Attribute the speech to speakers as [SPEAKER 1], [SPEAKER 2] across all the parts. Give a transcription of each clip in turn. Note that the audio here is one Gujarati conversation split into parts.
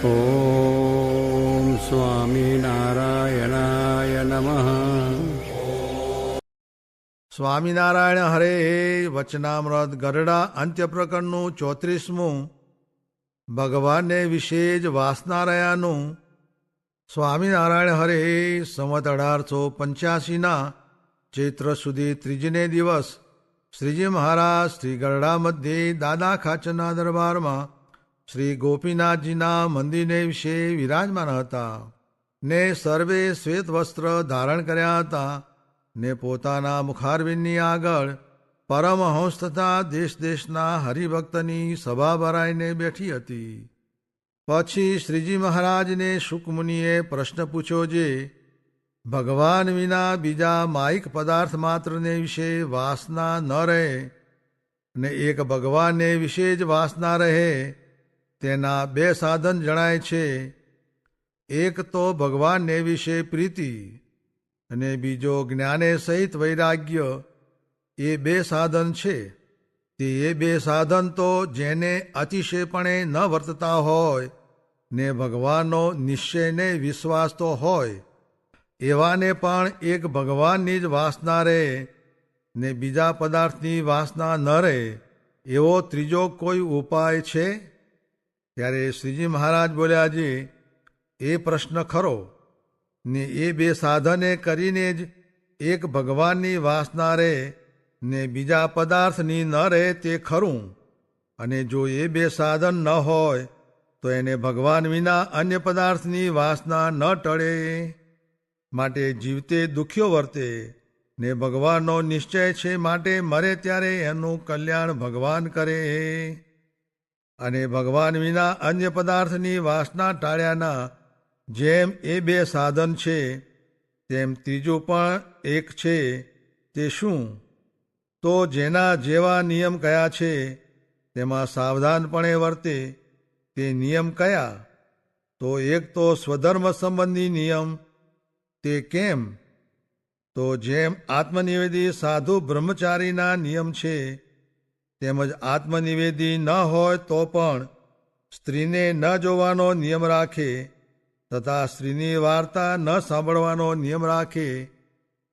[SPEAKER 1] ઓમ સ્વામિનારાયણાય નમઃ.
[SPEAKER 2] સ્વામિનારાયણ હરે. વચનામૃત ગરડા અંત્ય પ્રકરણનું 34મું. ભગવાનને વિશે જ વાસના રહ્યાનું. સ્વામિનારાયણ હરે. સંવત 1885 ચૈત્ર સુધી ત્રીજને દિવસ શ્રીજી મહારાજ શ્રી ગરડા મધ્યે દાદા ખાચરના દરબારમાં શ્રી ગોપીનાથજીના મંદિરને વિશે વિરાજમાન હતા ને સર્વે શ્વેત વસ્ત્ર ધારણ કર્યા હતા ને પોતાના મુખારવિંદની આગળ પરમહંસ તથા દેશ દેશના હરિભક્તની સભા ભરાઈને બેઠી હતી. પછી શ્રીજી મહારાજને શુકમુનિએ પ્રશ્ન પૂછ્યો જે ભગવાન વિના બીજા માયિક પદાર્થ માત્રને વિશે વાસના ન રહે ને એક ભગવાનને વિશે જ વાસના રહે તેના બે સાધન જણાય છે. એક તો ભગવાનને વિશે પ્રીતિ અને બીજો જ્ઞાને સહિત વૈરાગ્ય. એ બે સાધન છે. તે એ બે સાધન તો જેને અતિશયપણે ન વર્તતા હોય ને ભગવાનનો નિશ્ચયને વિશ્વાસ તો હોય એવાને પણ એક ભગવાનની જ વાસના રહે ને બીજા પદાર્થની વાસના ન રહે એવો ત્રીજો કોઈ ઉપાય છે? ત્યારે શ્રીજી મહારાજ બોલ્યા છે એ પ્રશ્ન ખરો ને એ બે સાધને કરીને જ એક ભગવાનની વાસના રહે ને બીજા પદાર્થની ન રહે તે ખરું. અને જો એ બે સાધન ન હોય તો એને ભગવાન વિના અન્ય પદાર્થની વાસના ન ટળે. માટે જીવતે દુખ્યો વર્તે ને ભગવાનનો નિશ્ચય છે માટે મરે ત્યારે એનું કલ્યાણ ભગવાન કરે. અને ભગવાન વિના અન્ય પદાર્થની વાસના ટાળ્યાના જેમ એ બે સાધન છે તેમ ત્રીજું પણ એક છે. તે શું? તો જેના જેવા નિયમ કયા છે તેમાં સાવધાનપણે વર્તે તે નિયમ કયા? તો એક તો સ્વધર્મ સંબંધી નિયમ. તે કેમ? તો જેમ આત્મનિવેદી સાધુ બ્રહ્મચારીના નિયમ છે તેમજ આત્મનિવેદી ન હોય તો પણ સ્ત્રીને ન જોવાનો નિયમ રાખે તથા સ્ત્રીની વાર્તા ન સાંભળવાનો નિયમ રાખે.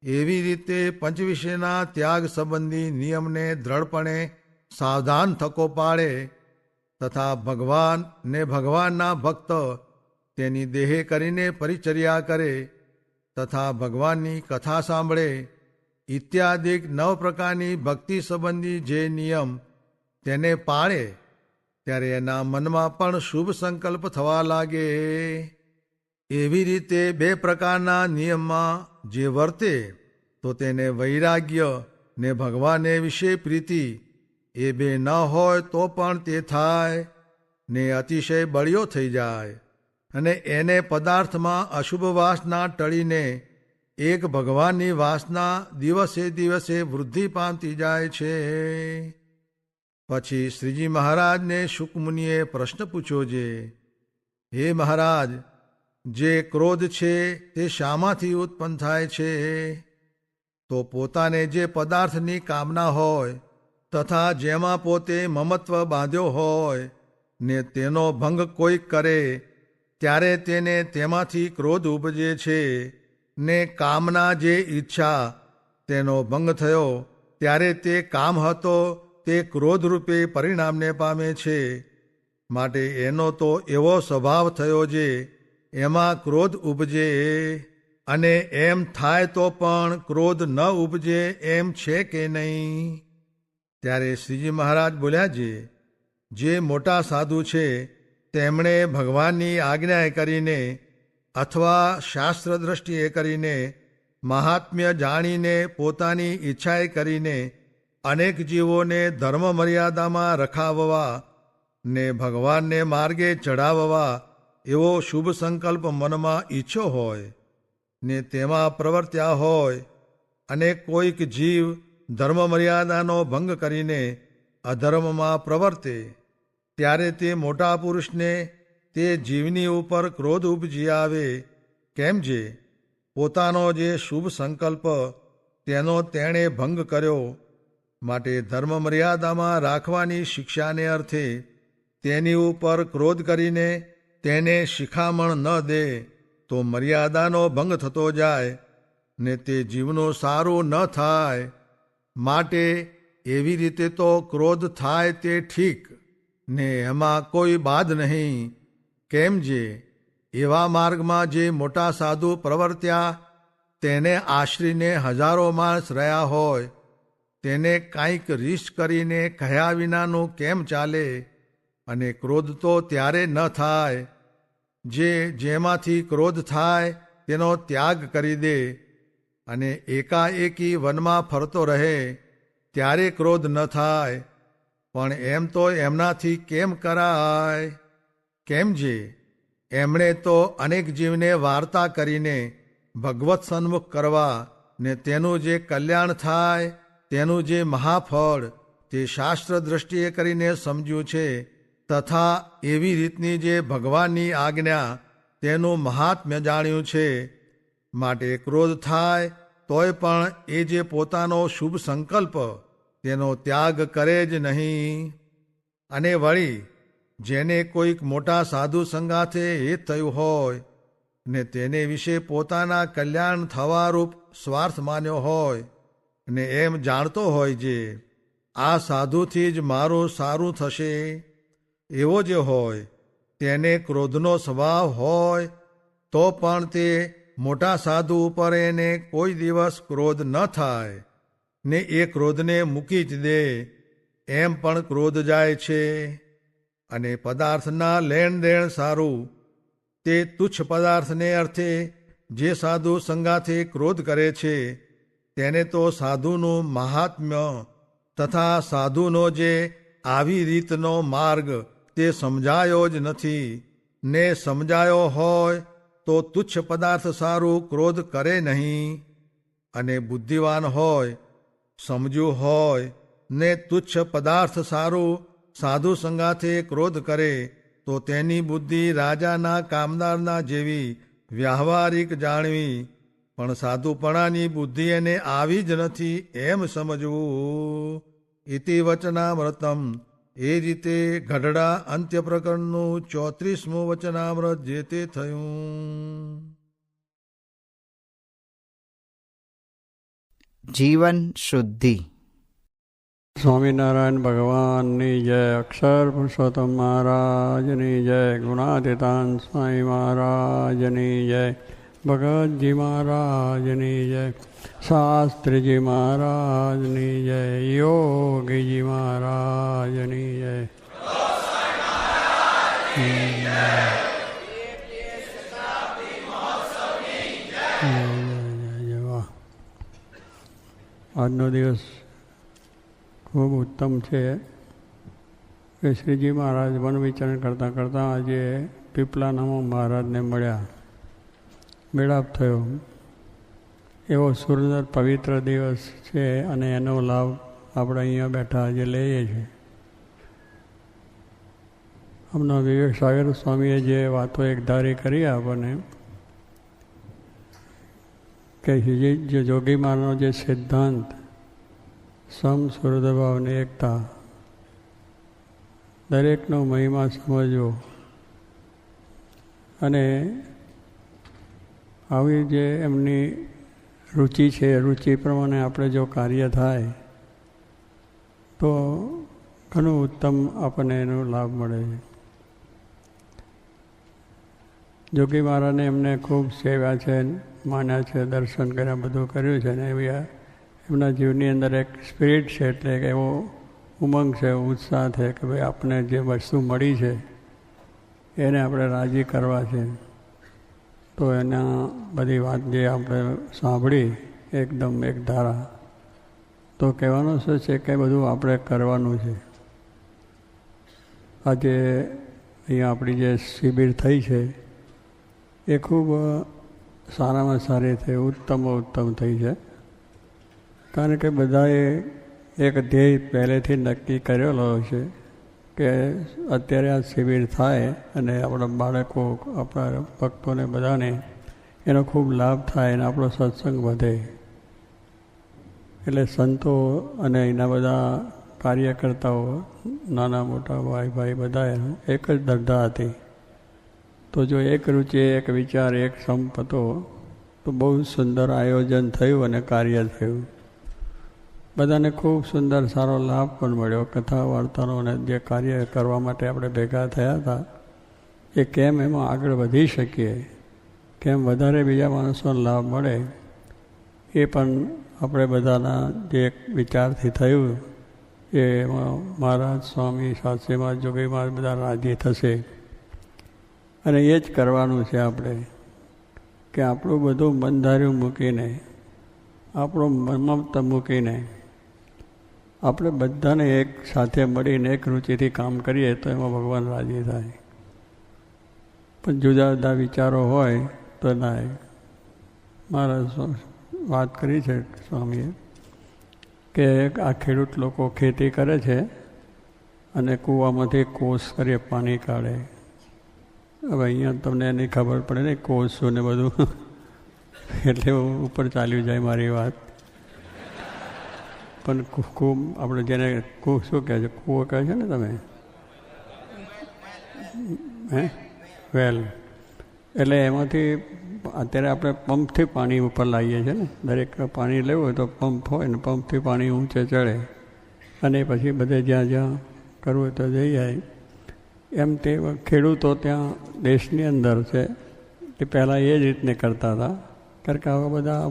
[SPEAKER 2] એવી રીતે પંચવિષયના ત્યાગ સંબંધી નિયમને દ્રઢપણે સાવધાન થકો પાડે તથા ભગવાન ને ભગવાનના ભક્ત તેની દેહે કરીને પરિચર્યા કરે તથા ભગવાનની કથા સાંભળે ઇત્યાદિક 9 પ્રકારની ભક્તિ સંબંધી જે નિયમ તેને પાળે ત્યારે એના મનમાં પણ શુભ સંકલ્પ થવા લાગે. એવી રીતે બે પ્રકારના નિયમમાં જે વર્તે તો તેને વૈરાગ્ય ને ભગવાનને વિશે પ્રીતિ એ બે ન હોય તો પણ તે થાય ને અતિશય બળિયો થઈ જાય અને એને પદાર્થમાં અશુભ વાસના ટળીને એક ભગવાનની વાસના દિવસે દિવસે વૃદ્ધિ પામતી જાય છે. પછી શ્રીજી મહારાજને શુકમુનિએ પ્રશ્ન પૂછ્યો છે હે મહારાજ, જે ક્રોધ છે તે શામાંથી ઉત્પન્ન થાય છે? તો પોતાને જે પદાર્થની કામના હોય તથા જેમાં પોતે મમત્વ બાંધ્યો હોય ને તેનો ભંગ કોઈક કરે ત્યારે તેને તેમાંથી ક્રોધ ઉપજે છે ને કામના જે ઈચ્છા તેનો ભંગ થયો ત્યારે તે કામ હતો તે ક્રોધરૂપે પરિણામને પામે છે. માટે એનો તો એવો સ્વભાવ થયો છે એમાં ક્રોધ ઉપજે. અને એમ થાય તો પણ ક્રોધ ન ઉપજે એમ છે કે નહીં? ત્યારે શ્રીજી મહારાજ બોલ્યા છે જે મોટા સાધુ છે તેમણે ભગવાનની આજ્ઞાએ કરીને અથવા શાસ્ત્ર દ્રષ્ટિએ કરીને મહાત્મ્ય જાણીને પોતાની ઈચ્છાએ કરીને અનેક જીવોને ધર્મ મર્યાદામાં રખાવવા ને ભગવાનને માર્ગે ચઢાવવા એવો શુભ સંકલ્પ મનમાં ઈચ્છો હોય ને તેમાં પ્રવર્ત્યા હોય અને કોઈક જીવ ધર્મ મર્યાદાનો ભંગ કરીને અધર્મમાં પ્રવર્તે ત્યારે તે મોટા પુરુષને તે જીવની ઉપર ક્રોધ ઉપજી આવે. કેમ જે પોતાનો જે શુભ સંકલ્પ તેનો તેણે ભંગ કર્યો માટે ધર્મ મર્યાદામાં રાખવાની શિક્ષાને અર્થે તેની ઉપર ક્રોધ કરીને તેને શિખામણ ન દે તો મર્યાદાનો ભંગ થતો જાય ને તે જીવનું સારું ન થાય. માટે એવી રીતે તો ક્રોધ થાય તે ઠીક ને એમાં કોઈ બાદ નહીં. કેમ જે એવા માર્ગમાં જે મોટા સાધુ પ્રવર્ત્યા તેને આશરીને હજારો માણસ રહ્યા હોય તેને કાંઈક રીસ કરીને કહ્યા વિનાનું કેમ ચાલે? અને ક્રોધ તો ત્યારે ન થાય જે જેમાંથી ક્રોધ થાય તેનો ત્યાગ કરી દે અને એકાએકી વનમાં ફરતો રહે ત્યારે ક્રોધ ન થાય. પણ એમ તો એમનાથી કેમ કરાય? કેમ જે એમણે તો અનેક જીવને વાર્તા કરીને ભગવત સન્મુખ કરવા ને તેનું જે કલ્યાણ થાય તેનું જે મહાફળ તે શાસ્ત્ર દ્રષ્ટિએ કરીને સમજ્યું છે. તથા એવી રીતની જે ભગવાનની આજ્ઞા તેનું મહાત્મ્ય જાણ્યું છે. માટે ક્રોધ થાય તોય પણ એ જે પોતાનો શુભ સંકલ્પ તેનો ત્યાગ કરે જ નહીં. અને વળી જેને કોઈક મોટા સાધુ સંગાથે હિત થયું હોય ને તેને વિશે પોતાના કલ્યાણ થવારૂપ સ્વાર્થ માન્યો હોય ને એમ જાણતો હોય જે આ સાધુથી જ મારું સારું થશે એવો જે હોય તેને ક્રોધનો સ્વભાવ હોય તો પણ તે મોટા સાધુ ઉપર એને કોઈ દિવસ ક્રોધ ન થાય ને એ ક્રોધને મૂકી જ દે. એમ પણ ક્રોધ જાય છે. અને પદાર્થના લેણ દેણ સારું તે તુચ્છ પદાર્થને અર્થે જે સાધુ સંગાથે ક્રોધ કરે છે તેને તો સાધુનું મહાત્મ્ય તથા સાધુનો જે આવી રીતનો માર્ગ તે સમજાયો જ નથી. ને સમજાયો હોય તો તુચ્છ પદાર્થ સારું ક્રોધ કરે નહીં. અને બુદ્ધિવાન હોય સમજ્યું હોય ને તુચ્છ પદાર્થ સારું સાધુ સંગાથે ક્રોધ કરે તો તેની બુદ્ધિ રાજાના કામદારના જેવી વ્યાવહારિક જાણવી. પણ સાધુપણાની બુદ્ધિ એને આવી જ નથી એમ સમજવું. ઇતિ વચનામૃતમ. એ રીતે ગઢડા અંત્ય પ્રકરણનું 34મું વચનામૃત જે તે થયું.
[SPEAKER 1] જીવન શુદ્ધિ.
[SPEAKER 3] સ્વામિનારાયણ ભગવાનની જય. અક્ષર પુરુષોત્તમ મહારાજની જય. ગુણાતીતાન સ્વામી મહારાજની જય. ભગતજી મહારાજની જય. શાસ્ત્રીજી મહારાજની જય. યોગીજી મહારાજની જય. આજનો દિવસ ખૂબ ઉત્તમ છે કે શ્રીજી મહારાજ વન વિચરણ કરતાં કરતાં આજે પીપલાનામાં મહારાજને મળ્યા, મેળાપ થયો. એવો સુંદર પવિત્ર દિવસ છે અને એનો લાભ આપણે અહીંયા બેઠા આજે લઈએ છીએ. હમણાં વિવેક સાગર સ્વામીએ જે વાતો એકધારી કરી આપણને કે જે જોગી મહારાજનો જે સિદ્ધાંત સમ સુહૃદભાવની એકતા, દરેકનો મહિમા સમજવો અને આવી જે એમની રુચિ છે રુચિ પ્રમાણે આપણે જો કાર્ય થાય તો ઘણું ઉત્તમ આપણને એનો લાભ મળે છે. જોગી મહારાજને એમને ખૂબ સેવ્યા છે, માન્યા છે, દર્શન કર્યા, બધું કર્યું છે ને એવી એમના જીવની અંદર એક સ્પિરિટ છે, એટલે કે એવો ઉમંગ છે, ઉત્સાહ છે કે ભાઈ આપણે જે વસ્તુ મળી છે એને આપણે રાજી કરવા છે. તો એના બધી વાત જે આપણે સાંભળી એકદમ એક ધારા, તો કહેવાનું શું છે કે બધું આપણે કરવાનું છે. આજે અહીંયા આપણી જે શિબિર થઈ છે એ ખૂબ સારામાં સારી થઈ, ઉત્તમ થઈ છે. કારણ કે બધાએ એક ધ્યેય પહેલેથી નક્કી કરેલો છે કે અત્યારે આ શિબિર થાય અને આપણા બાળકો, આપણા ભક્તોને બધાને એનો ખૂબ લાભ થાય અને આપણો સત્સંગ વધે. એટલે સંતો અને એના બધા કાર્યકર્તાઓ, નાના મોટા ભાઈ બધા એક જ શ્રદ્ધા હતી તો જો એક રુચિ, એક વિચાર, એક સંપ હતો તો બહુ સુંદર આયોજન થયું અને કાર્ય થયું. બધાને ખૂબ સુંદર સારો લાભ પણ મળ્યો. કથા વાર્તાનો અને જે કાર્ય કરવા માટે આપણે ભેગા થયા હતા એ કેમ એમાં આગળ વધી શકીએ, કેમ વધારે બીજા માણસોને લાભ મળે, એ પણ આપણે બધાના જે વિચારથી થયું એ એમાં મહારાજ, સ્વામી, શાસ્ત્રીમાં, જોગીમાં બધા રાજી થશે. અને એ જ કરવાનું છે આપણે, કે આપણું બધું બંધાર્યું મૂકીને, આપણો મમતા મૂકીને આપણે બધાને એક સાથે મળીને એક રુચિથી કામ કરીએ તો એમાં ભગવાન રાજી થાય. પણ જુદા જુદા વિચારો હોય તો ના. મારા વાત કરી છે સ્વામીએ કે આ ખેડૂત લોકો ખેતી કરે છે અને કૂવામાંથી કોસ કરી પાણી કાઢે. હવે અહીંયા તમને એની ખબર પડે ને કોસ શું ને બધું, એટલે ઉપર ચાલ્યું જાય મારી વાત. પણ ખૂબ આપણે જેને શું કહે છે, કૂવો કહે છે ને તમે, વેલ, એટલે એમાંથી અત્યારે આપણે પંપથી પાણી ઉપર લાવીએ છીએ ને. દરેક પાણી લેવું હોય તો પંપ હોય ને, પંપથી પાણી ઊંચે ચડે અને પછી બધે જ્યાં જ્યાં કરવું હોય તો જઈ જાય. એમ તે ખેડૂતો ત્યાં દેશની અંદર છે એ પહેલાં એ જ રીતને કરતા હતા. કારણ કે આવા બધા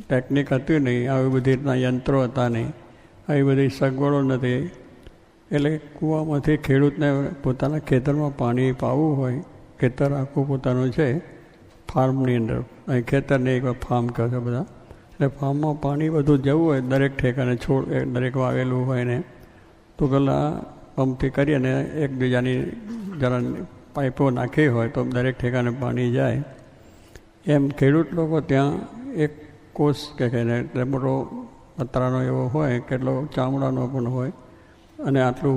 [SPEAKER 3] ટેકનિક હતી નહીં, આવી બધી રીતના યંત્રો હતા નહીં, આવી બધી સગવડો નથી. એટલે કૂવામાંથી ખેડૂતને પોતાના ખેતરમાં પાણી પાવું હોય, ખેતર આખું પોતાનું છે ફાર્મની અંદર, અહીં ખેતરને એક ફાર્મ કહે છે બધા, એટલે ફાર્મમાં પાણી બધું જવું હોય દરેક ઠેકાને, છોડ દરેક વાવેલું હોય ને, તો પેલા પંપથી કરી અને એકબીજાની જરા પાઇપો નાખી હોય તો દરેક ઠેકાને પાણી જાય. એમ ખેડૂત લોકો ત્યાં એક કોષ કે ને એટલે મોટો પતરાનો એવો હોય, કેટલો ચામડાનો પણ હોય, અને આટલું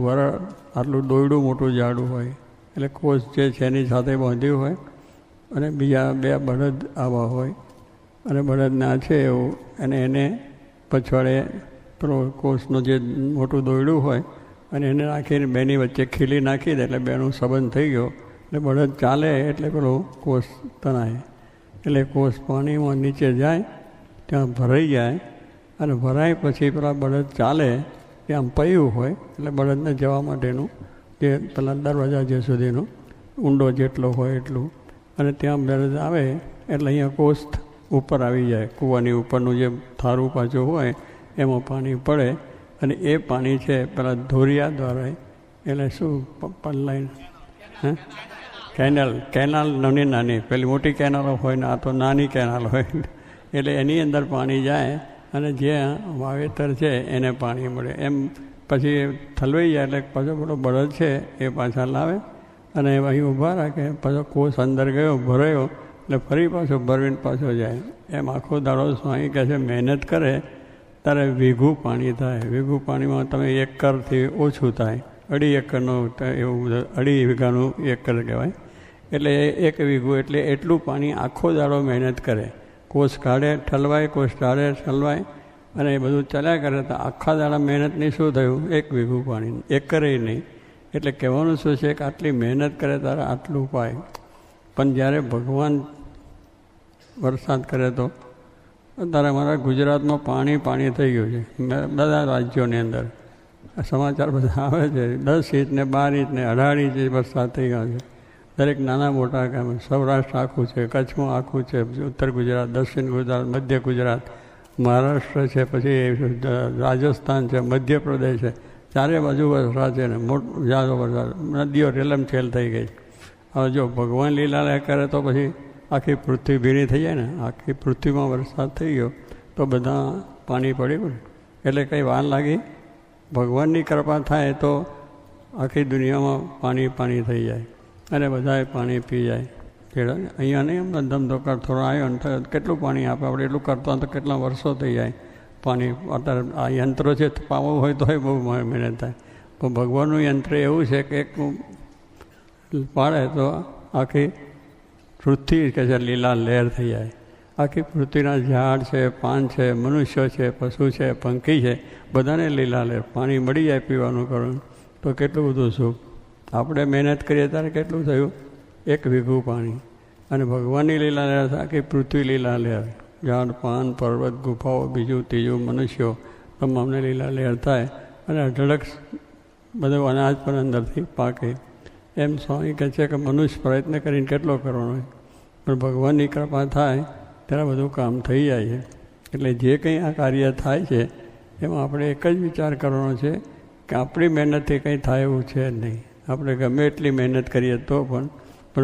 [SPEAKER 3] આટલું દોયડું મોટું ઝાડું હોય, એટલે કોષ જે છે એની સાથે બાંધ્યું હોય, અને બીજા બે બળદ આવા હોય, અને બળદના છે એવું, અને એને પછવાડે પેલો કોષનું જે મોટું દોયડું હોય અને એને નાખીને બેની વચ્ચે ખીલી નાખી દે એટલે બેનો સંબંધ થઈ ગયો. એટલે બળદ ચાલે એટલે પેલો કોષ તણાય, એટલે કોષ પાણીમાં નીચે જાય, ત્યાં ભરાઈ જાય, અને ભરાય પછી પેલા બળદ ચાલે ત્યાં પૈયું હોય, એટલે બળદને જવા માટેનું જે પેલા દરવાજા જે સુધીનું ઊંડો જેટલો હોય એટલું, અને ત્યાં બળદ આવે એટલે અહીંયા કોષ ઉપર આવી જાય. કૂવાની ઉપરનું જે થારું પાછું હોય એમાં પાણી પડે, અને એ પાણી છે પેલા ધોરિયા દ્વારા, એટલે શું પલ્લાઈન કેનાલ નાની નાની, પેલી મોટી કેનાલો હોય ને આ તો નાની કેનાલ હોય, એટલે એની અંદર પાણી જાય અને જે વાવેતર છે એને પાણી મળે. એમ પછી ઠલવાઈ જાય એટલે પાછો પેલો બળદ છે એ પાછા લાવે અને અહીં ઊભા રાખે, પાછો કોષ અંદર ગયો ભરાયો એટલે ફરી પાછો ભરવીને પાછો જાય. એમ આખો દાડો સ્વામી કહે છે મહેનત કરે ત્યારે વીઘું પાણી થાય. વીઘું પાણીમાં તમે એકરથી ઓછું થાય, 2.5 એકરનું એવું, 2.5 વીઘાનું એકર કહેવાય. એટલે 1 વીઘું એટલે એટલું પાણી આખો દાડો મહેનત કરે, કોષ કાઢે, ઠલવાય, કોષ કાઢે, ઠલવાય, અને એ બધું ચાલ્યા કરે. તો આખા દાડા મહેનતની શું થયું? 1 વીઘું પાણી, એકરે નહીં. એટલે કહેવાનું શું છે કે આટલી મહેનત કરે ત્યારે આટલું પાય. પણ જ્યારે ભગવાન વરસાદ કરે તો ત્યારે અમારા ગુજરાતમાં પાણી થઈ ગયું છે. બધા રાજ્યોની અંદર સમાચાર બધા આવે છે, 10 ઇંચ ને 12 ઇંચ ને 18 ઇંચ વરસાદ થઈ ગયો છે. દરેક નાના મોટા ગામ, સૌરાષ્ટ્ર આખું છે, કચ્છમાં આખું છે, ઉત્તર ગુજરાત, દક્ષિણ ગુજરાત, મધ્ય ગુજરાત, મહારાષ્ટ્ર છે, પછી રાજસ્થાન છે, મધ્યપ્રદેશ છે, ચારે બાજુ વરસાદ છે ને જાજો વરસાદ, નદીઓ રેલમછેલ થઈ ગઈ. હવે જો ભગવાન લીલા કરે તો પછી આખી પૃથ્વી ભીની થઈ જાય ને, આખી પૃથ્વીમાં વરસાદ થઈ ગયો તો બધા પાણી પડ્યું ને. એટલે કંઈ વાર લાગી, ભગવાનની કૃપા થાય તો આખી દુનિયામાં પાણી થઈ જાય અને બધાએ પાણી પી જાય. અહીંયા નહીં અમને ધમધોકાર થોડો આવ્યો ને કેટલું પાણી આપે, આપણે એટલું કરતા તો કેટલા વર્ષો થઈ જાય પાણી. અત્યારે આ યંત્રો છે પાવું હોય તોય બહુ મહેનત થાય, પણ ભગવાનનું યંત્ર એવું છે કે એક પાડે તો આખી પૃથ્વી કે છે લીલા લહેર થઈ જાય. આખી પૃથ્વીના ઝાડ છે, પાન છે, મનુષ્ય છે, પશુ છે, પંખી છે, બધાને લીલા લહેર. પાણી મળી જાય પીવાનું કરવાનું તો કેટલું બધું સુખ. આપણે મહેનત કરીએ ત્યારે કેટલું થયું? 1 વીઘું પાણી. અને ભગવાનની લીલા લહેર આખી પૃથ્વી લીલા લહેર, ઝાડ પાન પર્વત ગુફાઓ બીજું ત્રીજું મનુષ્યો તમામને લીલા લહેર થાય અને અઢળક બધું અનાજ પણ અંદરથી પાકે. એમ સ્વામી કહે છે કે મનુષ્ય પ્રયત્ન કરીને કેટલો કરવાનો હોય, પણ ભગવાનની કૃપા થાય ત્યારે બધું કામ થઈ જાય છે. એટલે જે કંઈ આ કાર્ય થાય છે એમાં આપણે એક જ વિચાર કરવાનો છે કે આપણી મહેનતથી કંઈ થાય એવું છે જ નહીં. આપણે ગમે એટલી મહેનત કરીએ તો પણ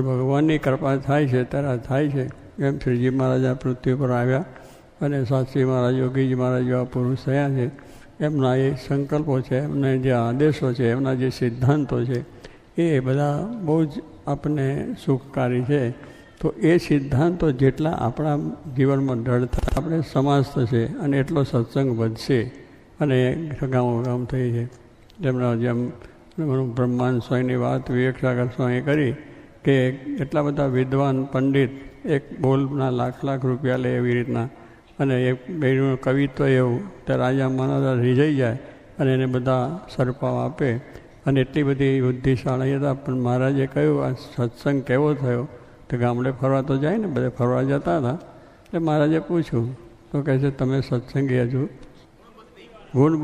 [SPEAKER 3] ભગવાનની કૃપા થાય છે ત્યારે થાય છે. એમ શ્રીજી મહારાજ આ પૃથ્વી પર આવ્યા અને શાસ્ત્રી મહારાજ યોગીજી મહારાજ જેવા પુરુષ થયા છે. એમના એ સંકલ્પો છે, એમના જે આદેશો છે, એમના જે સિદ્ધાંતો છે એ બધા બહુ જ આપણને સુખકારી છે. તો એ સિદ્ધાંતો જેટલા આપણા જીવનમાં દ્રઢ થાય આપણે સમાજ થશે અને એટલો સત્સંગ વધશે અને ગામ થઈ છે. જેમના જેમ બ્રહ્માંડ સ્વામીની વાત વિવેક સાગર સ્વામી કરી કે એટલા બધા વિદ્વાન પંડિત એક બોલના લાખ રૂપિયા લે એવી રીતના, અને એક બેનું કવિત્વ એવું તે રાજા મહારાજા રીઝાઈ જાય અને એને બધા સરપાવ આપે અને એટલી બધી બુદ્ધિશાળી હતા. પણ મહારાજે કહ્યું આ સત્સંગ કેવો થયો? તો ગામડે ફરવા તો જાય ને, બધે ફરવા જતા હતા. એટલે મહારાજે પૂછ્યું તો કહે છે તમે સત્સંગી હજુ ગુણ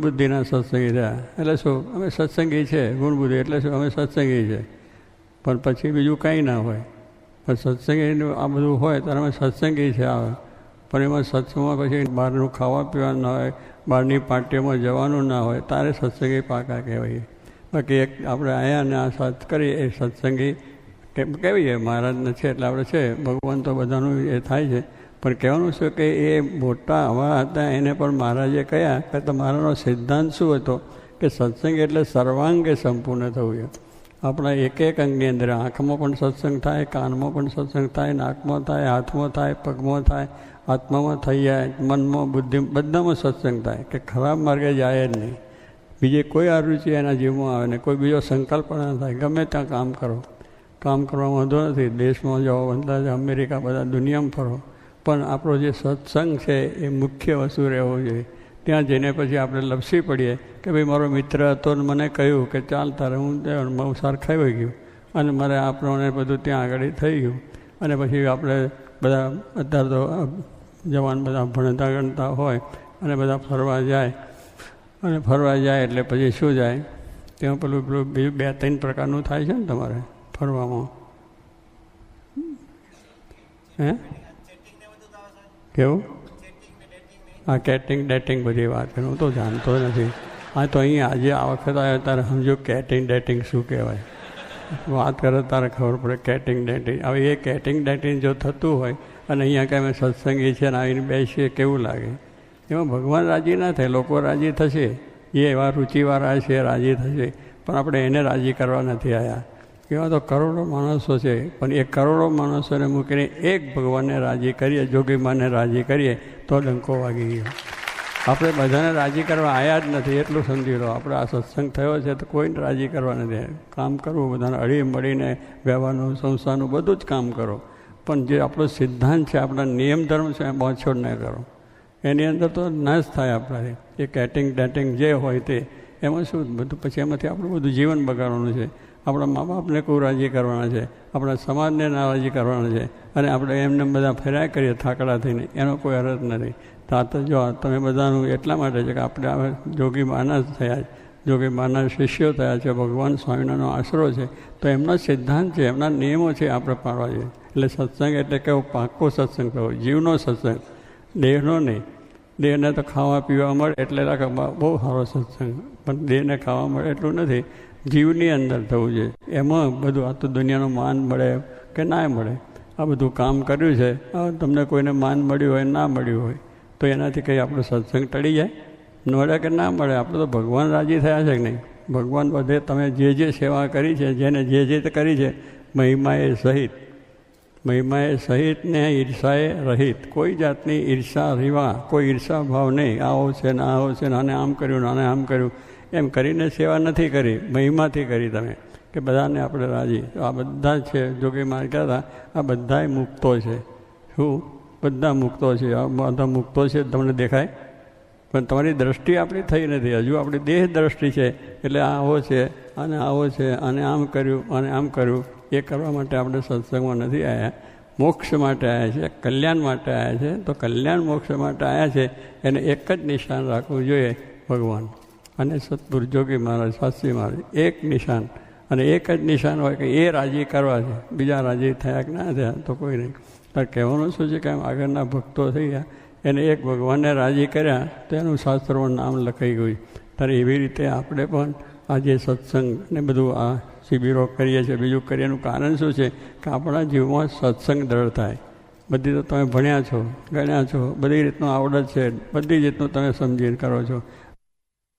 [SPEAKER 3] બુદ્ધિના સત્સંગી રહ્યા. એટલે શું? અમે સત્સંગી છે, ગુણ બુદ્ધિ એટલે શું? અમે સત્સંગી છે, પણ પછી બીજું કંઈ ના હોય. પણ સત્સંગીનું આ બધું હોય ત્યારે અમે સત્સંગી છે આવે, પણ એમાં સત્સંગમાં પછી બહારનું ખાવા પીવાનું ના હોય, બહારની પાર્ટીઓમાં જવાનું ના હોય, તારે સત્સંગી પાકા કહેવાય. બાકી એક આપણે આવ્યા ને આ સત કરીએ એ સત્સંગી કહેવાય. મહારાજને છે એટલે આપણે છે, ભગવાન તો બધાનું એ થાય છે. પણ કહેવાનું છે કે એ મોટા હવા હતા એને પણ મહારાજે કહ્યા કે તમારાનો સિદ્ધાંત શું હતો કે સત્સંગ એટલે સર્વાંગે સંપૂર્ણ થવું છે. આપણા એક અંગની અંદર આંખમાં પણ સત્સંગ થાય, કાનમાં પણ સત્સંગ થાય, નાકમાં થાય, હાથમાં થાય, પગમાં થાય, આત્મામાં થઈ જાય, મનમાં બુદ્ધિ બધામાં સત્સંગ થાય કે ખરાબ માર્ગે જાય જ નહીં. બીજે કોઈ અરુચિ એના જીવમાં આવે ને કોઈ બીજો સંકલ્પ ના થાય. ગમે ત્યાં કામ કરવા વાંધો નથી. દેશમાં જાઓ, બધા અમેરિકા, બધા દુનિયામાં ફરો, પણ આપણો જે સત્સંગ છે એ મુખ્ય વસ્તુ રહેવો જોઈએ. ત્યાં જઈને પછી આપણે લપસી પડીએ કે ભાઈ મારો મિત્ર હતો ને મને કહ્યું કે ચાલ તારે હું સરખાઈ વહી ગયું અને મારે આપણને બધું ત્યાં આગળ થઈ ગયું. અને પછી આપણે બધા અત્યારે તો જવાન બધા ભણતા ગણતા હોય અને બધા ફરવા જાય, અને ફરવા જાય એટલે પછી શું જાય ત્યાં પેલું બીજું 2-3 પ્રકારનું થાય છે ને તમારે ફરવામાં. હે કેવું? હા, કેટિંગ ડેટિંગ બધી વાત કરે. હું તો જાણતો નથી. હા, તો અહીંયા આજે આ વખત આવ્યો તારે સમજો કેટિંગ ડેટિંગ શું કહેવાય. વાત કરે તારે ખબર પડે કેટિંગ ડેટિંગ. હવે એ કેટિંગ ડેટિંગ જો થતું હોય અને અહીંયા કંઈ અમે સત્સંગી છે ને આવીને બેસીએ કેવું લાગે? એમાં ભગવાન રાજી ના થાય. લોકો રાજી થશે, જે એવા રુચિવાળા છે રાજી થશે, પણ આપણે એને રાજી કરવા નથી આવ્યા. એવા તો કરોડો માણસો છે, પણ એ કરોડો માણસોને મૂકીને એક ભગવાનને રાજી કરીએ, જોગીમાને રાજી કરીએ તો ડંકો વાગી ગયો. આપણે બધાને રાજી કરવા આવ્યા જ નથી એટલું સમજી લો. આપણે આ સત્સંગ થયો છે તો કોઈને રાજી કરવા નથી. કામ કરવું, બધાને હળી મળીને વ્યવહારનું, સંસ્થાનું બધું જ કામ કરો, પણ જે આપણો સિદ્ધાંત છે, આપણા નિયમ ધર્મ છે એ બાંધછોડ ન કરો. એની અંદર તો નાશ થાય આપણાથી. એ કેટિંગ ડેટિંગ જે હોય તે એમાં શું બધું પછી એમાંથી આપણું બધું જીવન બગાડવાનું છે. આપણા મા બાપને કોઈ રાજી કરવાના છે, આપણા સમાજને નારાજી કરવાના છે, અને આપણે એમને બધા ફેરાય કરીએ થાકડા થઈને, એનો કોઈ અર્થ નથી. તો જો તમે બધાનું એટલા માટે છે કે આપણે હવે જોગી માનસ થયા, જોગી માનસ શિષ્યો થયા છે, ભગવાન સ્વામિનારાયણનો આશરો છે, તો એમનો સિદ્ધાંત છે, એમના નિયમો છે આપણે પાડવા જોઈએ. એટલે સત્સંગ એટલે કેવો પાક્કો સત્સંગ થવો, જીવનો સત્સંગ, દેહનો નહીં. દેહને તો ખાવા પીવા મળે એટલે બહુ સારો સત્સંગ, પણ દેહને ખાવા મળે એટલું નથી. જીવની અંદર થવું જોઈએ. એમાં બધું આ તો દુનિયાનું માન મળે કે ના મળે, આ બધું કામ કર્યું છે. તમને કોઈને માન મળ્યું હોય ના મળ્યું હોય તો એનાથી કંઈ આપણો સત્સંગ ટળી જાય? મળે કે ના મળે, આપણે તો ભગવાન રાજી થયા છે કે નહીં? ભગવાન બધે તમે જે સેવા કરી છે, જેને જે કરી છે, મહિમાએ સહિત ને ઈર્ષાએ રહિત. કોઈ જાતની ઈર્ષા રીવા, કોઈ ઈર્ષા ભાવ નહીં. આવો છે ને આવો છે ને આને આમ કર્યું ને આને આમ કર્યું એમ કરીને સેવા નથી કરી, મહિમાથી કરી તમે કે બધાને આપણે રાજી. આ બધા જ છે જોગી માર કહેતા, આ બધા મુક્તો છે. શું? બધા મુક્તો છે. આ બધા મુક્તો છે તમને દેખાય, પણ તમારી દ્રષ્ટિ આપણી થઈ નથી હજુ. આપણી દેહ દ્રષ્ટિ છે એટલે આવો છે અને આવો છે અને આમ કર્યું અને આમ કર્યું એ કરવા માટે આપણે સત્સંગમાં નથી આવ્યા. મોક્ષ માટે આવ્યા છે, કલ્યાણ માટે આવ્યા છે. તો કલ્યાણ મોક્ષ માટે આવ્યા છે એને એક જ નિશાન રાખવું જોઈએ, ભગવાન અને સદગુરુ જોગી મહારાજ, શાસ્ત્રી મહારાજ. એક નિશાન, અને એક જ નિશાન હોય કે એ રાજી કરવા છે. બીજા રાજી થયા કે ના થયા તો કોઈ નહીં. પણ કહેવાનું શું છે કે આગળના ભક્તો થઈ ગયા એને એક ભગવાનને રાજી કર્યા તો એનું શાસ્ત્રોનું નામ લખાઈ ગયું. ત્યારે એવી રીતે આપણે પણ આજે સત્સંગ ને બધું આ શિબિરો કરીએ છીએ, બીજું કરીએ. એનું કારણ શું છે કે આપણા જીવમાં સત્સંગ દ્રઢ થાય. બધી તો તમે ભણ્યા છો, ગણ્યા છો, બધી રીતનું આવડત છે, બધી રીતનું તમે સમજીને કરો છો,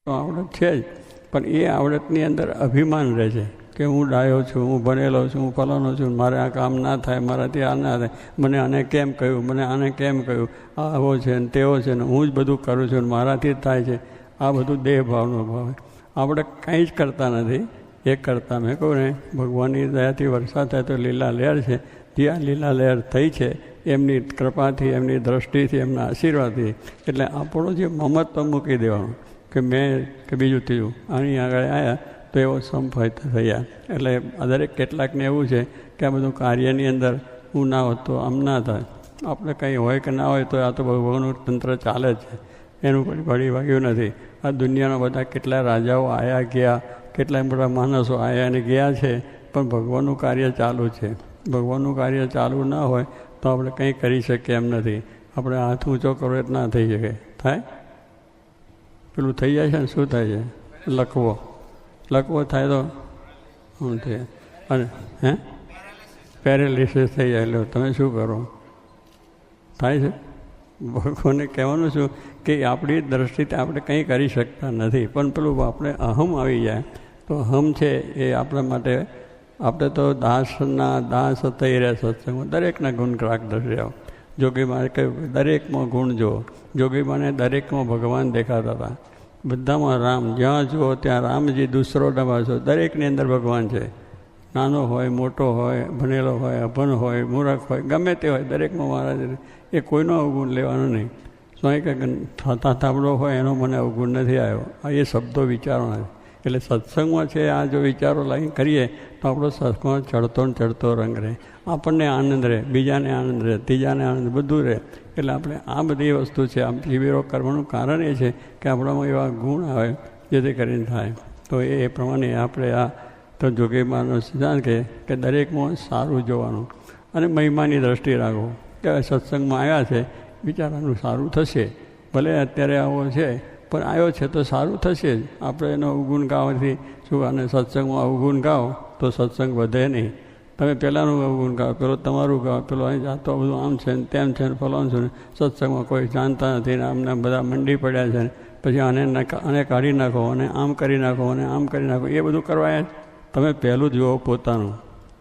[SPEAKER 3] તો આવડત છે જ. પણ એ આવડતની અંદર અભિમાન રહે છે કે હું ડાયો છું, હું ભણેલો છું, હું ફલાનો છું, મારે આ કામ ના થાય, મારાથી આ ના થાય, મને આને કેમ કહ્યું, મને આને કેમ કહ્યું, આ આવો છે ને તેવો છે ને હું જ બધું કરું છું ને મારાથી જ થાય છે. આ બધું દેહ ભાવનો ભાવ. આપણે કંઈ જ કરતા નથી. એ કરતા મેં કહું ને, ભગવાનની દયાથી વરસાદ થાય તો લીલા લહેર છે. જે આ લીલા લહેર થઈ છે એમની કૃપાથી, એમની દ્રષ્ટિથી, એમના આશીર્વાદથી. એટલે આપણો જે મમત્વ મૂકી દેવાનું કે મેં કે બીજું ત્રીજું આની આગળ આવ્યા તો એવો સંભવ થયા. એટલે દરેક કેટલાકને એવું છે કે આ બધું કાર્યની અંદર હું ના હોત તો આમ ના થાય. આપણે કંઈ હોય કે ના હોય તો આ તો ભગવાનનું તંત્ર ચાલે જ છે, એનું કોઈ ભળી વાગ્યું નથી. આ દુનિયાના બધા કેટલા રાજાઓ આવ્યા ગયા, કેટલા બધા માણસો આવ્યા અને ગયા છે, પણ ભગવાનનું કાર્ય ચાલુ છે. ભગવાનનું કાર્ય ચાલુ ના હોય તો આપણે કંઈ કરી શકીએ એમ નથી. આપણે હાથ ઊંચો કરો એટલે ના થઈ શકે. થાય પેલું થઈ જાય છે ને, શું થાય છે? લકવો થાય તો શું થાય? અને પેરેલિસિસ થઈ જાય. એટલે તમે શું કરો? થાય છે. ભગવાનને કહેવાનું છું કે આપણી દ્રષ્ટિથી આપણે કંઈ કરી શકતા નથી. પણ પેલું આપણે અહમ આવી જાય તો અહમ છે એ આપણા માટે, આપણે તો દાસ થઈ રહ્યા સત્સંગમાં. દરેકના ગુણ ગ્રાહક દર્શી આવો. જોગીમાને કહ્યું કે દરેકમાં ગુણ જુઓ. જોગીમાને દરેકમાં ભગવાન દેખાતા હતા. બધામાં રામ, જ્યાં જુઓ ત્યાં રામજી. દૂસરો ડબાસો, દરેકની અંદર ભગવાન છે. નાનો હોય, મોટો હોય, ભણેલો હોય, અભણ હોય, મૂર્ખ હોય, ગમે તે હોય, દરેકમાં મહારાજ. એ કોઈનો અવગુણ લેવાનો નહીં. સ્વાય કે થતા થાબડો હોય એનો મને અવગુણ નથી આવ્યો. આ એ શબ્દો વિચારવાના છે. એટલે સત્સંગમાં છે આ જો વિચારો લાગી કરીએ તો આપણો સત્સંગમાં ચડતો ને ચડતો રંગ રહે. આપણને આનંદ રહે, બીજાને આનંદ રહે, ત્રીજાને આનંદ, બધું રહે. એટલે આપણે આ બધી વસ્તુ છે. આ શિબિરો કરવાનું કારણ એ છે કે આપણામાં એવા ગુણ આવે જેથી કરીને થાય. તો એ પ્રમાણે આપણે આ તો જોગીમાનો સિદ્ધાંત કે દરેકમાં સારું જોવાનું અને મહિમાની દ્રષ્ટિ રાખવો કે સત્સંગમાં આવ્યા છે, બિચારાનું સારું થશે. ભલે અત્યારે આવો છે પણ આવ્યો છે તો સારું થશે જ. આપણે એનો અવગુણ ગાવાથી શું? અને સત્સંગમાં અવગુણ ગાઓ તો સત્સંગ વધે નહીં. તમે પહેલાંનું અવગુણ ગાઓ, પેલો તમારું ગાઓ, પેલો અહીં જાતો બધું આમ છે ને તેમ છે ને ફલાણું છે ને, સત્સંગમાં કોઈ જાણતા નથી ને આમને બધા મંડી પડ્યા છે ને પછી આને કાઢી નાખો અને આમ કરી નાખો અને આમ કરી નાખો. એ બધું કરવાયા. તમે પહેલું જુઓ પોતાનું.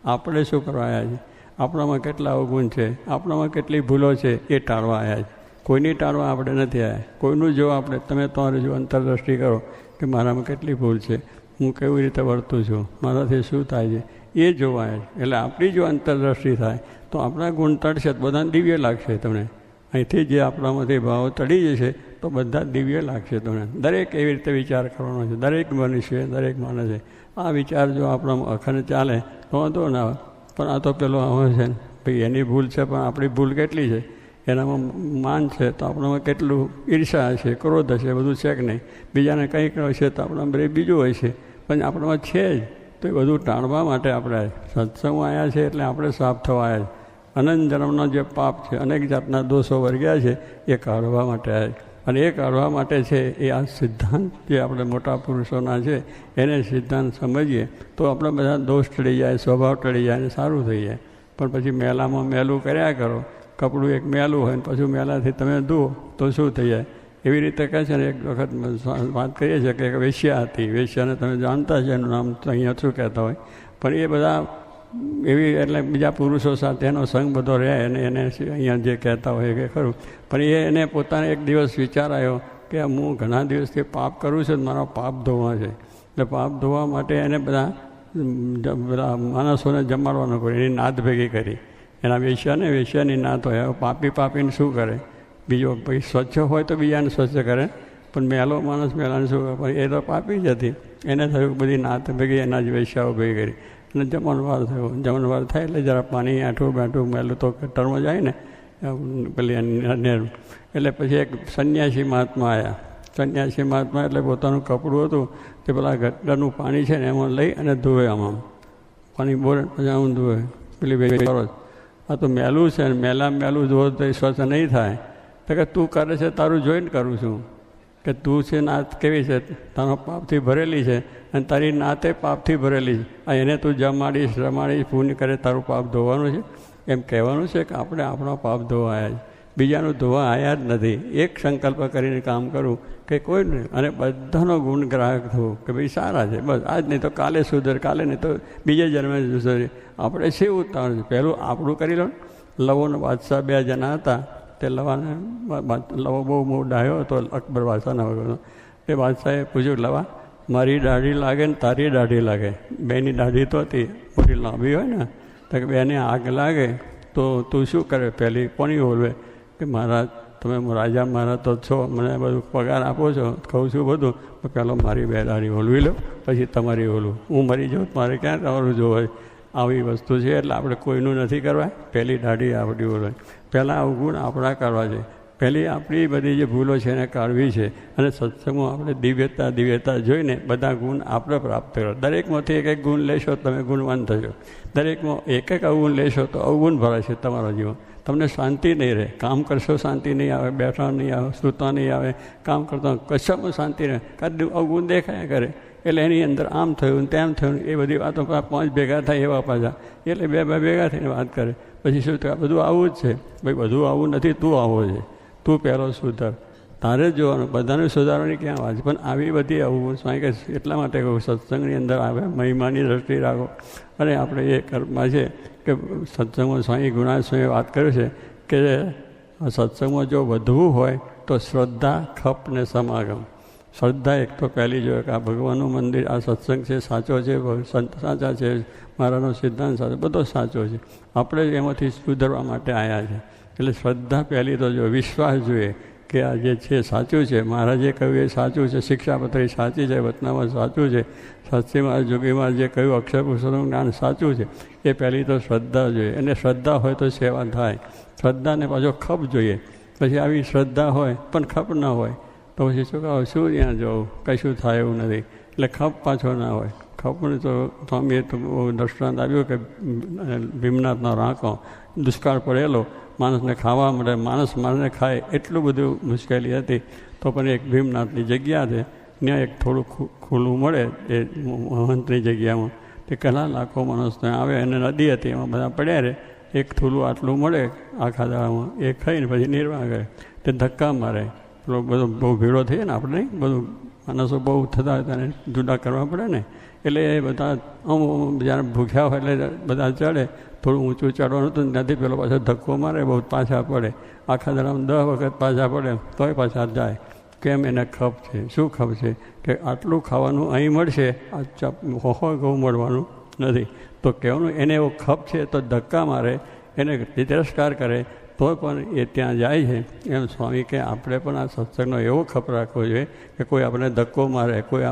[SPEAKER 3] આપણે શું કરવા આવ્યા છે? આપણામાં કેટલા અવગુણ છે, આપણામાં કેટલી ભૂલો છે, એ ટાળવા આવ્યા છે. કોઈની ટાળવા આપણે નથી આવ્યા. કોઈનું જો આપણે તમે તમારી જો અંતરદ્રષ્ટિ કરો કે મારામાં કેટલી ભૂલ છે, હું કેવી રીતે વર્તું છું, મારાથી શું થાય છે, એ જોવા આવ્યા છે. એટલે આપણી જો અંતરદ્રષ્ટિ થાય તો આપણા ગુણ તળશે તો બધાને દિવ્ય લાગશે. તમને અહીંથી જે આપણામાંથી ભાવ તળી જશે તો બધા દિવ્ય લાગશે તમને. દરેક એવી રીતે વિચાર કરવાનો છે. દરેક મનુષ્ય, દરેક માણસે આ વિચાર જો આપણામાં અખંડ ચાલે તો વાંધો ના આવે. પણ આ તો પેલો આવે છે ને ભાઈ એની ભૂલ છે પણ આપણી ભૂલ કેટલી છે, એનામાં માન છે તો આપણામાં કેટલું ઈર્ષા હશે, ક્રોધ હશે, બધું છે કે નહીં. બીજાને કંઈક હશે તો આપણામાં બીજું હોય છે, પણ આપણામાં છે જ. તો એ બધું ટાળવા માટે આપણે સત્સંગમાં આવ્યા છે. એટલે આપણે સાફ થવા આવ્યા છે. અનંત જન્મનો જે પાપ છે, અનેક જાતના દોષો વર્ગ્યા છે, એ કાઢવા માટે આવ્યા છે. અને એ કાઢવા માટે છે એ આ સિદ્ધાંત જે આપણે મોટા પુરુષોના છે એને સિદ્ધાંત સમજીએ તો આપણે બધા દોષ ટળી જાય, સ્વભાવ ટળી જાય અને સારું થઈ જાય. પણ પછી મેલામાં મેલું કર્યા કરો. કપડું એક મેલું હોય ને પછી મેલાથી તમે ધુઓ તો શું થઈ જાય? એવી રીતે કહે છે ને. એક વખત વાત કરીએ છીએ કે એક વેશ્યા હતી. વેશ્યાને તમે જાણતા છે, એનું નામ તો અહીંયા શું કહેતા હોય. પણ એ બધા એવી એટલે બીજા પુરુષો સાથે એનો સંગ બધો રહે અને એને અહીંયા જે કહેતા હોય કે ખરું. પણ એને પોતાને એક દિવસ વિચાર આવ્યો કે હું ઘણા દિવસથી પાપ કરું છું, મારા પાપ ધોવા છે. એટલે પાપ ધોવા માટે એને બધા માણસોને જમાડવાનું કર્યું. એની નાદ ભેગી કરી. એના વેશ્યાની નાદ હોય. પાપીને શું કરે? બીજો પછી સ્વચ્છ હોય તો બીજાને સ્વચ્છ કરે, પણ મેલો માણસ મેલાને શું કરે? પણ એ તો પાપી જ હતી. એને થયું બધી નાત ભેગી એના જ વેશ્યાઓ ભેગી કરી. અને જમણવાર થયો. જમણવાર થાય એટલે જરા પાણી આઠું બાઠું મેલું તો ગટરમાં જાય ને પેલી નેર. એટલે પછી એક સંન્યાસી મહાત્મા આવ્યા. સંન્યાસી મહાત્મા એટલે પોતાનું કપડું હતું તે પેલા ગટરનું પાણી છે ને એમાં લઈ અને ધોવે. આમાં પાણી બોરે પછી આમ ધોવે. પેલી ભાઈ કરો આ તો મેલું છે ને મેલું ધોવો તો એ સ્વચ્છ નહીં થાય. તો કે તું કરે છે તારું જોઈને કરું છું કે તું છે નાત કેવી છે, તારો પાપથી ભરેલી છે અને તારી નાતે પાપથી ભરેલી છે. આ એને તું જમાડીશ રમાડીશ પુણ્ય કરે તારું પાપ ધોવાનું છે એમ કહેવાનું છે કે આપણે આપણો પાપ ધોવા આવ્યા છે, બીજાનું ધોવા આવ્યા જ નથી. એક સંકલ્પ કરીને કામ કરું કે કોઈ નહીં અને બધાનો ગુણ ગ્રાહક થવું કે ભાઈ સારા છે બસ આજ નહીં તો કાલે સુધર, કાલે નહીં તો બીજે જન્મે સુધરે. આપણે છે ઉતાવળ છે પહેલું આપણું કરી લો. લવોનો બાદશાહ 2 જણા હતા. તે લવાને લવો બહુ ડાયો હતો અકબર બાદશાહના વગરનો. તે બાદશાહે પૂછ્યું લવા મારી દાઢી લાગે ને તારી દાઢી લાગે, બેની દાઢી તો હતી મોટી લાંબી હોય ને, તો કે બેને આગ લાગે તો તું શું કરે પહેલી કોની ઓલવે કે મહારાજ તમે રાજા મારા તો છો, મને બધું પગાર આપો છો, કહું છું બધું, પહેલો મારી 2 દાઢી ઓલવી લો પછી તમારી ઓલું. હું મરી જાઉં મારે ક્યાં તમારું જોવાય. આવી વસ્તુ છે એટલે આપણે કોઈનું નથી કરવા. પહેલી દાઢી આપણી ઓલવાય. પહેલાં અવગુણ આપણા કરવા છે. પહેલી આપણી બધી જે ભૂલો છે એને કાઢવી છે અને સત્સંગમાં આપણે દિવ્યતા જોઈને બધા ગુણ આપણે પ્રાપ્ત કરો. દરેકમાંથી એક ગુણ લેશો તમે ગુણવાન થશો. દરેકમાં એક અવગુણ લેશો તો અવગુણ ભરાશે તમારા જીવન. તમને શાંતિ નહીં રહે. કામ કરશો શાંતિ નહીં આવે, બેઠા નહીં આવે, સૂતા નહીં આવે, કામ કરતા કશામાં શાંતિ રહે. કાંઈ અવગુણ દેખાયા કરે એટલે એની અંદર આમ થયું તેમ થયું એ બધી વાતો 5 ભેગા થાય એવા પાછા એટલે 2 ભેગા થઈને વાત કરે. પછી શું થાય બધું આવું જ છે. ભાઈ બધું આવું નથી, તું આવો છે, તું પહેલો સુધાર, તારે જ જોવાનું, બધાને સુધારવાની ક્યાં વાત છે. પણ આવી બધી આવું સ્વામી કે એટલા માટે કહું સત્સંગની અંદર આવે મહિમાની દ્રષ્ટિ રાખો. અને આપણે એ કર્મમાં છે કે સત્સંગમાં સ્વામી ગુણાન સ્વામી વાત કર્યું છે કે સત્સંગમાં જો વધવું હોય તો શ્રદ્ધા, ખપ ને સમાગમ. શ્રદ્ધા એક તો પહેલી જોઈએ કે આ ભગવાનનું મંદિર, આ સત્સંગ છે સાચો છે, સંત સાચા છે, મારાનો સિદ્ધાંત સાચો, બધો સાચો છે, આપણે એમાંથી સુધરવા માટે આવ્યા છે. એટલે શ્રદ્ધા પહેલી તો જો વિશ્વાસ જોઈએ કે આ જે છે સાચું છે, મહારાજે કહ્યું એ સાચું છે, શિક્ષાપત્રી સાચી છે, વચનામાં સાચું છે, સત્યમાં જોગીમાં જે કહ્યું અક્ષર પુરુષોનું જ્ઞાન સાચું છે, એ પહેલી તો શ્રદ્ધા જોઈએ. અને શ્રદ્ધા હોય તો સેવા થાય. શ્રદ્ધાને પાછો ખપ જોઈએ. પછી આવી શ્રદ્ધા હોય પણ ખપ ના હોય તો પછી શું કહો શું ત્યાં જવું, કશું થાય એવું નથી. એટલે ખપ પાછો ના હોય. ખપને તો સ્વામીએ તો દૃષ્ટાંત આવ્યું કે ભીમનાથનો રાંકો દુષ્કાળ પડેલો, માણસને ખાવા મળે, માણસને ખાય એટલું બધું મુશ્કેલી હતી. તો પણ એક ભીમનાથની જગ્યા છે, ત્યાં એક થોડું ખુલ્લું મળે એ મહંતની જગ્યામાં, તે ઘણા લાખો માણસને આવે અને નદી હતી એમાં બધા પડ્યા રહે. એક થોડું આટલું મળે આખા દાડામાં, એ ખાઈને પછી નિર્વાહ કરે. તે ધક્કા મારે, બધો બહુ ભીડો થઈ ને આપણે નહીં, બધું માણસો બહુ થતા હતા ને જુદા કરવા પડે ને, એટલે એ બધા જ્યારે ભૂખ્યા હોય એટલે બધા ચડે. થોડું ઊંચું ચડવાનું હતું ત્યાંથી પેલો પાછો ધક્કો મારે, બહુ પાછા પડે. આખા દાડામાં 10 વખત પાછા પડે તોય પાછા જાય. કેમ? એને ખપ છે. શું ખપ છે? કે આટલું ખાવાનું અહીં મળશે, આ હોહો ઘઉં મળવાનું નથી. તો કહેવાનું એને એવો ખપ છે તો ધક્કા મારે, એને તિરસ્કાર કરે તો પણ એ ત્યાં જાય છે. એમ સ્વામી કે આપણે પણ આ સત્સંગનો એવો ખપ રાખવો જોઈએ કે કોઈ આપણે ધક્કો મારે, કોઈ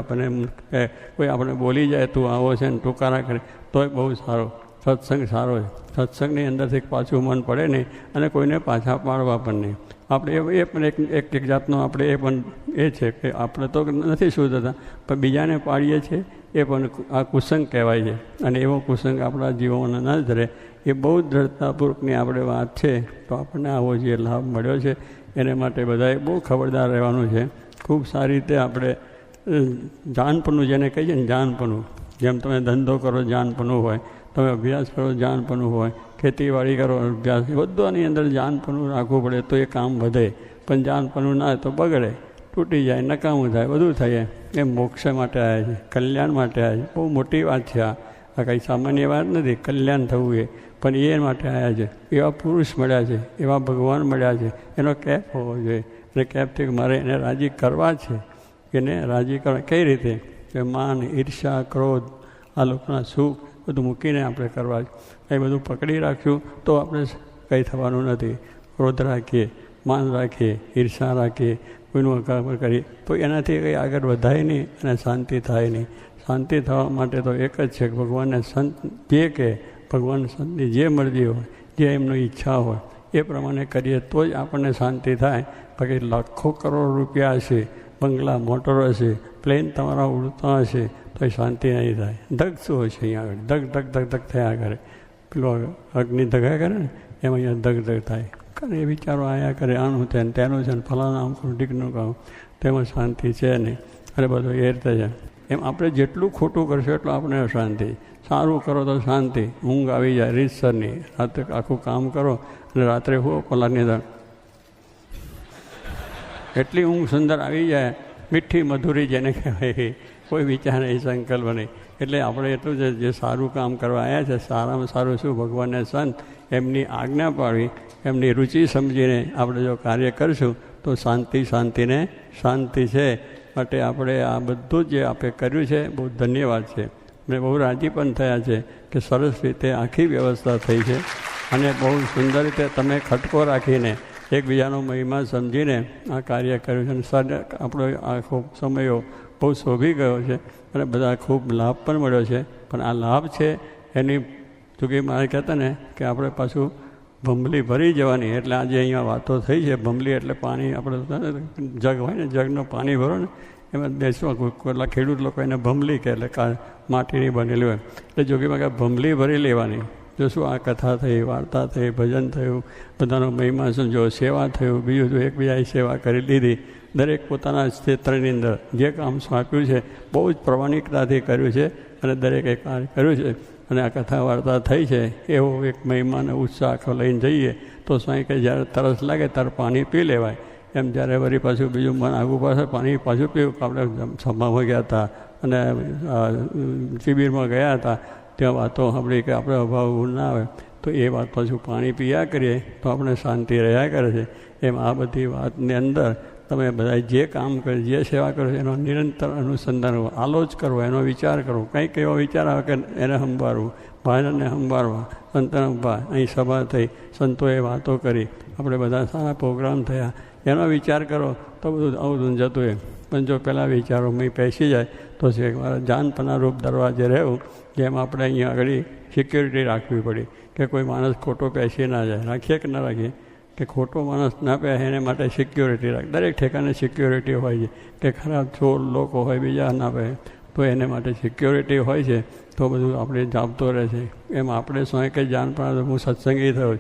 [SPEAKER 3] આપણે બોલી જાય તું આવો છે ને ટૂંકારા કરે તોય બહુ સારો સત્સંગ સારો છે. સત્સંગની અંદરથી પાછું મન પડે નહીં અને કોઈને પાછા પાડવા પણ નહીં. આપણે એ પણ એક જાતનો આપણે એ પણ એ છે કે આપણે તો નથી સુધરતા પણ બીજાને પાડીએ છીએ, એ પણ આ કુસંગ કહેવાય છે. અને એવો કુસંગ આપણા જીવનમાં ન જ રહે. એ બહુ જ દ્રઢતાપૂર્વકની આપણે વાત છે. તો આપણને આવો જે લાભ મળ્યો છે એને માટે બધાએ બહુ ખબરદાર રહેવાનું છે. ખૂબ સારી રીતે આપણે જાનપણું જેને કહીએ ને, જાનપણું, જેમ તમે ધંધો કરો જાનપણું હોય, તમે અભ્યાસ કરો જાનપણું હોય, ખેતીવાડી કરો અભ્યાસ, બધાની અંદર જાનપણું રાખવું પડે તો એ કામ વધે. પણ જાનપણું ના તો બગડે, તૂટી જાય, નકામું થાય, બધું થાય. એ મોક્ષ માટે આવ્યા છે, કલ્યાણ માટે આવ્યા છે. બહુ મોટી વાત છે આ કંઈ સામાન્ય વાત નથી. કલ્યાણ થવું એ પણ એ માટે આવ્યા છે. એવા પુરુષ મળ્યા છે, એવા ભગવાન મળ્યા છે, એનો કેપ હોવો જોઈએ. અને કેપથી મારે એને રાજી કરવા છે. એને રાજી કરવા કઈ રીતે? કે માન, ઈર્ષા, ક્રોધ, આ લોકોના સુખ બધું મૂકીને આપણે કરવા છે. એ બધું પકડી રાખ્યું તો આપણે કંઈ થવાનું નથી. ક્રોધ રાખીએ, માન રાખીએ, ઈર્ષા રાખીએ, કોઈનું અકાળ કરીએ તો એનાથી કંઈ આગળ વધાય નહીં અને શાંતિ થાય નહીં. શાંતિ થવા માટે તો એક જ છે કે ભગવાનને સંત જે કે ભગવાન સંતની જે મરજી હોય, જે એમની ઈચ્છા હોય એ પ્રમાણે કરીએ તો જ આપણને શાંતિ થાય. બાકી લાખો કરોડ રૂપિયા હશે, બંગલા મોટરો હશે, પ્લેન તમારા ઉડતા હશે તો એ શાંતિ નહીં થાય. ધગ શું હોય છે અહીંયા આગળ? ધગ ધગ ધગ ધગ થયા કરે. પેલો અગ્નિ ધગા કરે ને એમાં અહીંયા ધગ ધગ થાય. કારણ એ વિચારો આવ્યા કરે, આનું છે ને તેનું છે ને ફલાણા આમ કરું ઢીકનું કહું, તેમાં શાંતિ છે નહીં. અને બધું એ રીતે છે. એમ આપણે જેટલું ખોટું કરશું એટલું આપણે અશાંતિ. સારું કરો તો શાંતિ, ઊંઘ આવી જાય રીતસરની. રાત્રે આખું કામ કરો અને રાત્રે હો કલાકની અંદર એટલી ઊંઘ સુંદર આવી જાય, મીઠી મધુરી જેને કહેવાય, કોઈ વિચાર નહીં, સંકલ્પ નહીં. એટલે આપણે એટલું જ જે સારું કામ કરવા આવ્યા છે, સારામાં સારું શું ભગવાનને સંત એમની આજ્ઞા પાડવી, એમની રુચિ સમજીને આપણે જો કાર્ય કરીશું તો શાંતિ શાંતિને શાંતિ છે. માટે આપણે આ બધું જે આપણે કર્યું છે બહુ ધન્યવાદ છે. મેં બહુ રાજી પણ થયા છે કે સરસ રીતે આખી વ્યવસ્થા થઈ છે અને બહુ સુંદર રીતે તમે ખટકો રાખીને એકબીજાનો મહિમા સમજીને આ કાર્ય કર્યું છે. અને સર આપણો આખો સમયો બહુ શોભી ગયો છે અને બધા ખૂબ લાભ પણ મળ્યો છે. પણ આ લાભ છે એની જોકે મારે કહેતા ને કે આપણે પાછું ભંભલી ભરી જવાની. એટલે આજે અહીંયા વાતો થઈ છે. ભંભલી એટલે પાણી, આપણે જગ હોય ને, જગનું પાણી ભરો ને એમાં બેસવા. કેટલા ખેડૂત લોકો એને ભંભલી કહે, એટલે માટીની બનેલી હોય. એટલે જોગીમાં કે ભંભલી ભરી લેવાની. જો શું આ કથા થઈ, વાર્તા થઈ, ભજન થયું, બધાનો મહિમા સમજો, સેવા થયું, બીજું જો એકબીજાની સેવા કરી લીધી. દરેક પોતાના ક્ષેત્રની અંદર જે કામ સોંપ્યું છે બહુ જ પ્રમાણિકતાથી કર્યું છે અને દરેકે કાર્ય કર્યું છે. અને આ કથા વાર્તા થઈ છે એવો એક મહિમાને ઉત્સાહ આખો લઈને જઈએ તો સ્વામી કે જ્યારે તરસ લાગે ત્યારે પાણી પી લેવાય. એમ જ્યારે વળી પાછું બીજું મન આગું પાસે પાણી પાછું પીવું. આપણે સભામાં ગયા હતા અને શિબિરમાં ગયા હતા, ત્યાં વાતો સાંભળી કે આપણે અભાવ ના આવે તો એ વાત પાછું પાણી પીયા કરીએ તો આપણે શાંતિ રહ્યા કરે છે. એમ આ બધી વાતની અંદર તમે બધા જે કામ કરો, જે સેવા કરો એનો નિરંતર અનુસંધાન કરવો, આલોચ કરવો, એનો વિચાર કરવો. કંઈક એવો વિચાર આવે કે એને સંભાળવું, ભાઈને સંભાળવા, સંતને સંભાળ. અહીં સભા થઈ, સંતોએ વાતો કરી, આપણે બધા સારા પ્રોગ્રામ થયા, એનો વિચાર કરો તો બધું આવું જતું હોય. પણ જો પહેલાં વિચારો મેં પેસી જાય તો છે મારા જાનપના રૂપ દરવાજે રહેવું. જેમ આપણે અહીંયા આગળ સિક્યોરિટી રાખવી પડી કે કોઈ માણસ ખોટો પેસી ના જાય. રાખીએ કે ના રાખીએ? કે ખોટો માણસ ના પહે એને માટે સિક્યોરિટી રાખ. દરેક ઠેકાને સિક્યોરિટી હોય છે કે ખરાબ ચોર લોકો હોય બીજા ના પહે તો એને માટે સિક્યોરિટી હોય છે. તો બધું આપણે જાપતો રહે છે. એમ આપણે સ્વયં કંઈ જાણ પણ હું સત્સંગી થયો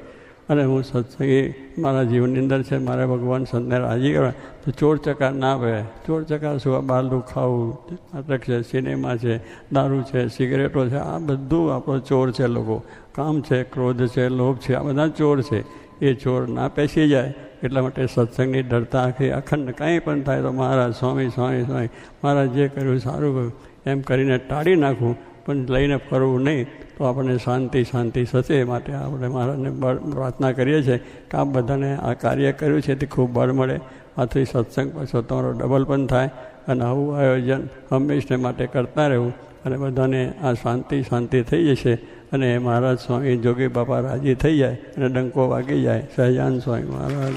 [SPEAKER 3] અને હું સત્સંગી મારા જીવનની અંદર છે. મારે ભગવાન સંતને રાજી કરવા તો ચોર ચકાર ના પહે. ચોર ચકાર શું? બહારનું ખાવું, નાટક છે, સિનેમા છે, દારૂ છે, સિગરેટો છે, આ બધું આપણો ચોર છે. લોકો કામ છે, ક્રોધ છે, લોભ છે, આ બધા ચોર છે. એ ચોર ના પેસી જાય એટલા માટે સત્સંગની ડરતા આખી અખંડ કંઈ પણ થાય તો મહારાજ સ્વામી સ્વામી સ્વામી, મહારાજ જે કર્યું સારું કર્યું એમ કરીને ટાળી નાખવું. પણ લઈને ફરવું નહીં તો આપણને શાંતિ શાંતિ થશે. માટે આપણે મહારાજને પ્રાર્થના કરીએ છીએ કે આપ બધાને આ કાર્ય કર્યું છે તે ખૂબ બળ મળે. આથી સત્સંગ પાછો તમારો ડબલ પણ થાય અને આવું આયોજન હંમેશને માટે કરતા રહેવું અને બધાને આ શાંતિ શાંતિ થઈ જશે. અને મહારાજ સ્વામી જોગી બાપા રાજી થઈ જાય અને ડંકો વાગી જાય. સહજાન સ્વામી મહારાજ.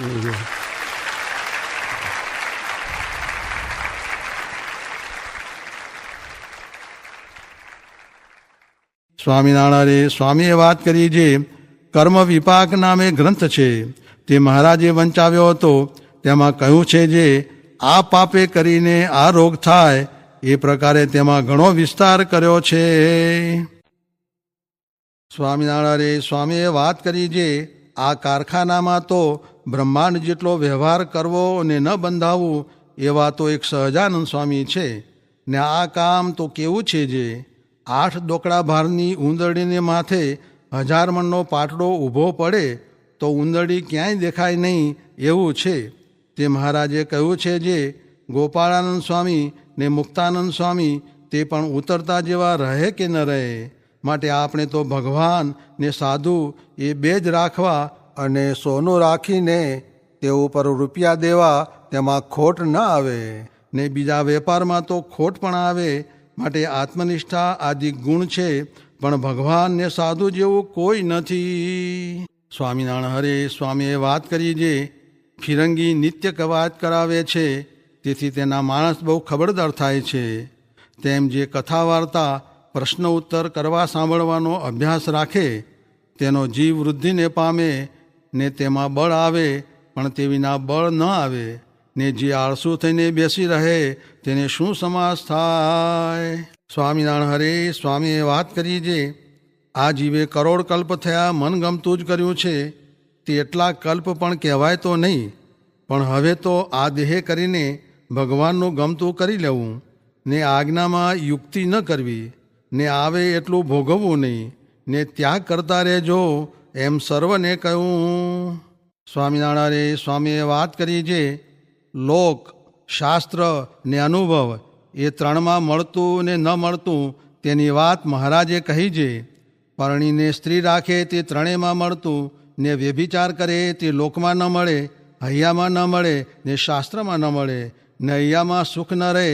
[SPEAKER 2] સ્વામિનારાયણે સ્વામીએ વાત કરી જે કર્મ વિપાક નામે ગ્રંથ છે તે મહારાજે વંચાવ્યો હતો. તેમાં કહ્યું છે જે આ પાપે કરીને આ રોગ થાય એ પ્રકારે તેમાં ઘણો વિસ્તાર કર્યો છે. સ્વામિનારાયણે સ્વામીએ વાત કરી જે આ કારખાનામાં તો બ્રહ્માંડ જેટલો વ્યવહાર કરવો અને ન બંધાવવું એવા તો એક સહજાનંદ સ્વામી છે. ને આ કામ તો કેવું છે જે 8 ડોકડા ભારની ઉંદરડીને માથે 1000 મણનો પાટડો ઊભો પડે તો ઉંદરડી ક્યાંય દેખાય નહીં એવું છે. તે મહારાજે કહ્યું છે જે ગોપાળાનંદ સ્વામી ને મુક્તાનંદ સ્વામી તે પણ ઉતરતા જેવા રહે કે ન રહે. માટે આપણે તો ભગવાન ને સાધુ એ બે જ રાખવા અને સોનું રાખીને તે ઉપર રૂપિયા દેવા તેમાં ખોટ ન આવે ને બીજા વેપારમાં તો ખોટ પણ આવે. માટે આત્મનિષ્ઠા આદિ ગુણ છે પણ ભગવાન ને સાધુ જેવું કોઈ નથી. સ્વામિનારાયણ હરે સ્વામીએ વાત કરી જે ફિરંગી નિત્ય કવાયત કરાવે છે તેથી તેના માણસ બહુ ખબરદાર થાય છે.
[SPEAKER 4] તેમ જે કથા વાર્તા પ્રશ્ન ઉત્તર કરવા સાંભળવાનો અભ્યાસ રાખે તેનો જીવ વૃદ્ધિને પામે ને તેમાં બળ આવે, પણ તે વિના બળ ન આવે. ને જે આળસુ થઈને બેસી રહે તેને શું સમાસ થાય? સ્વામિનારાયણ હરે સ્વામીએ વાત કરી જે આ જીવે કરોડ કલ્પ થયા મન ગમતું જ કર્યું છે તે એટલા કલ્પ પણ કહેવાય તો નહીં. પણ હવે તો આ દેહે કરીને ભગવાનનું ગમતું કરી લેવું, ને આજ્ઞામાં યુક્તિ ન કરવી, ને આવે એટલું ભોગવવું નહીં, ને ત્યાગ કરતા રહેજો એમ સર્વને કહ્યું. સ્વામિનારાયણ સ્વામીએ વાત કરી જે લોક, શાસ્ત્ર ને અનુભવ એ ત્રણમાં મળતું ને ન મળતું તેની વાત મહારાજે કહી છે. પરણીને સ્ત્રી રાખે તે ત્રણેયમાં મળતું, ને વ્યભિચાર કરે તે લોકમાં ન મળે, હૈયામાં ન મળે ને શાસ્ત્રમાં ન મળે, ને હૈયામાં સુખ ન રહે,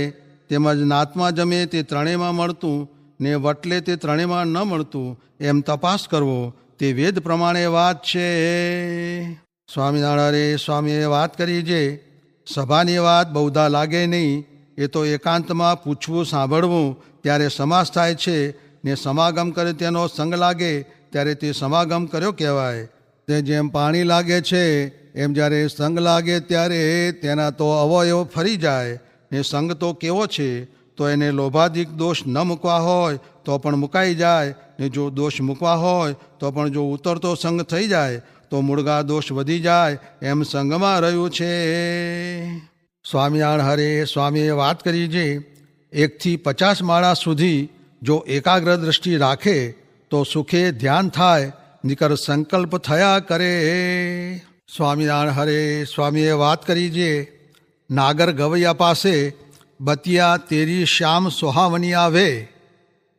[SPEAKER 4] તેમજ નાતમાં જમે તે ત્રણેયમાં મળતું, ને વટલે તે ત્રણેયમાં ન મળતું, એમ તપાસ કરવો તે વેદ પ્રમાણે વાત છે. સ્વામિનારાયણ સ્વામીએ વાત કરી જે સભાની વાત બહુધા લાગે નહીં, એ તો એકાંતમાં પૂછવું સાંભળવું ત્યારે સમાસ થાય છે, ને સમાગમ કરે તેનો સંગ લાગે ત્યારે તે સમાગમ કર્યો કહેવાય. તે જેમ પાણી લાગે છે એમ જ્યારે સંગ લાગે ત્યારે તેના તો અવયવ ફરી જાય. ને સંગ તો કેવો છે તો એને લોભાધિક દોષ ન મૂકવા હોય તો પણ મુકાઈ જાય, ને જો દોષ મૂકવા હોય તો પણ જો ઉતરતો સંગ થઈ જાય તો મૂળગા દોષ વધી જાય, એમ સંગમાં રહ્યું છે. સ્વામિનારાયણ હરે સ્વામીએ વાત કરી છે 1થી 50 માળા સુધી જો એકાગ્ર દ્રષ્ટિ રાખે તો સુખે ધ્યાન થાય, નિકર સંકલ્પ થયા કરે. સ્વામિનારાયણ હરે સ્વામીએ વાત કરી છે નાગર ગવૈયા પાસે બતિયા તેરી શ્યામ સોહાવની આવે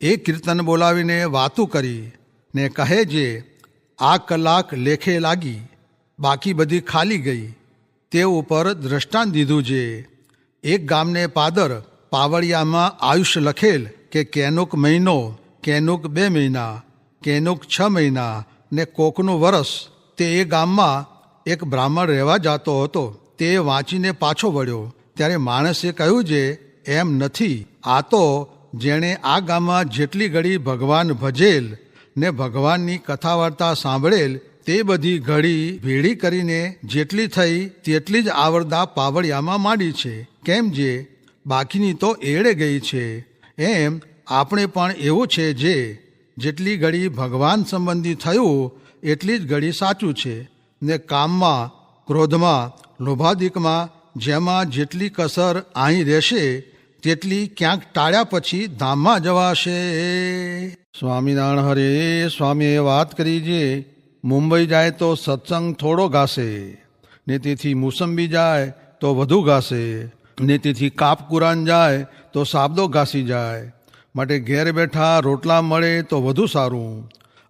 [SPEAKER 4] એ કીર્તન બોલાવીને વાતું કરી ને કહે છે આ કલાક લેખે લાગી, બાકી બધી ખાલી ગઈ. તે ઉપર દ્રષ્ટાંત દીધું છે. એક ગામને પાદર પાવડિયામાં આયુષ્ય લખેલ કે કેનુક મહિનો, કેનુક 2 મહિના, કેનુક 6 મહિના ને કોકનું વરસ. તે એ ગામમાં એક બ્રાહ્મણ રહેવા જતો હતો. તે વાંચીને પાછો વળ્યો ત્યારે માણસે કહ્યું છે એમ નથી, આ તો જેણે આ ગામમાં જેટલી ઘડી ભગવાન ભજેલ ને ભગવાનની કથા વાર્તા સાંભળેલ તે બધી ઘડી ભેળી કરીને જેટલી થઈ તેટલી જ આવરદા પાવડિયામાં માંડી છે. કેમ જે બાકીની તો એળે ગઈ છે. એમ આપણે પણ એવું છે જે જેટલી ઘડી ભગવાન સંબંધી થયું એટલી જ ઘડી સાચું છે. ને કામમાં, ક્રોધમાં, લોભાદિકમાં જેમાં જેટલી કસર અહીં રહેશે તેટલી ક્યાંક ટાળ્યા પછી ધામમાં જવાશે. સ્વામિનારાયણ હરે સ્વામીએ વાત કરી છે મુંબઈ જાય તો સત્સંગ થોડો ગાશે, ને તેથી મોસંબી જાય તો વધુ ગાશે, ને તેથી કાપકુરાન જાય તો સાબદો ઘાસી જાય. માટે ઘેર બેઠા રોટલા મળે તો વધુ સારું,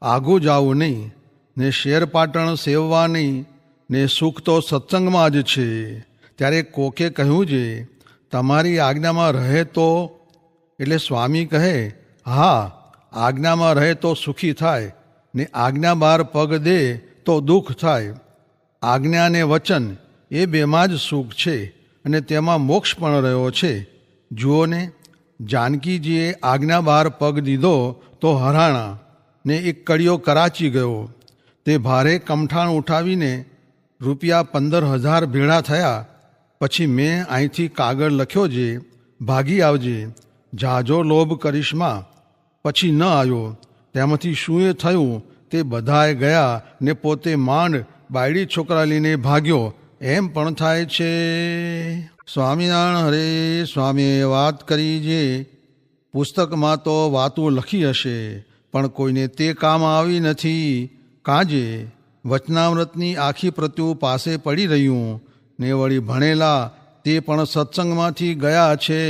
[SPEAKER 4] આઘું જાવું નહીં, ને શેર પાટણ સેવવા નહીં, ને સુખ તો સત્સંગમાં જ છે. ત્યારે કોકે કહ્યું છે તમારી આજ્ઞામાં રહે તો? એટલે સ્વામી કહે હા, આજ્ઞામાં રહે તો સુખી થાય, ને આજ્ઞા બહાર પગ દે તો દુઃખ થાય. આજ્ઞા ને વચન એ બેમાં જ સુખ છે, અને તેમાં મોક્ષ પણ રહ્યો છે. જુઓ ને જાનકીજીએ આજ્ઞા બહાર પગ દીધો તો હરાણા, ને એક કડિયો કરાચી ગયો. તે ભારે કમઠાણ ઉઠાવીને ₹15,000 ભેળા થયા. પછી મેં અહીંથી કાગળ લખ્યો છે ભાગી આવજે, જાજો લોભ કરીશમાં. પછી ન આવ્યો. તેમાંથી શું એ થયું તે બધાએ ગયા, ને પોતે માંડ બાયડી છોકરા લઈને ભાગ્યો, એમ પણ થાય છે. સ્વામિનારાયણ હરે સ્વામીએ વાત કરી છે પુસ્તકમાં તો વાતું લખી હશે પણ કોઈને તે કામ આવી નથી. કાજે વચનામૃતની આખી પ્રતિઓ પાસે પડી રહ્યું, ને વળી ભણેલા તે પણ સત્સંગમાંથી ગયા છે.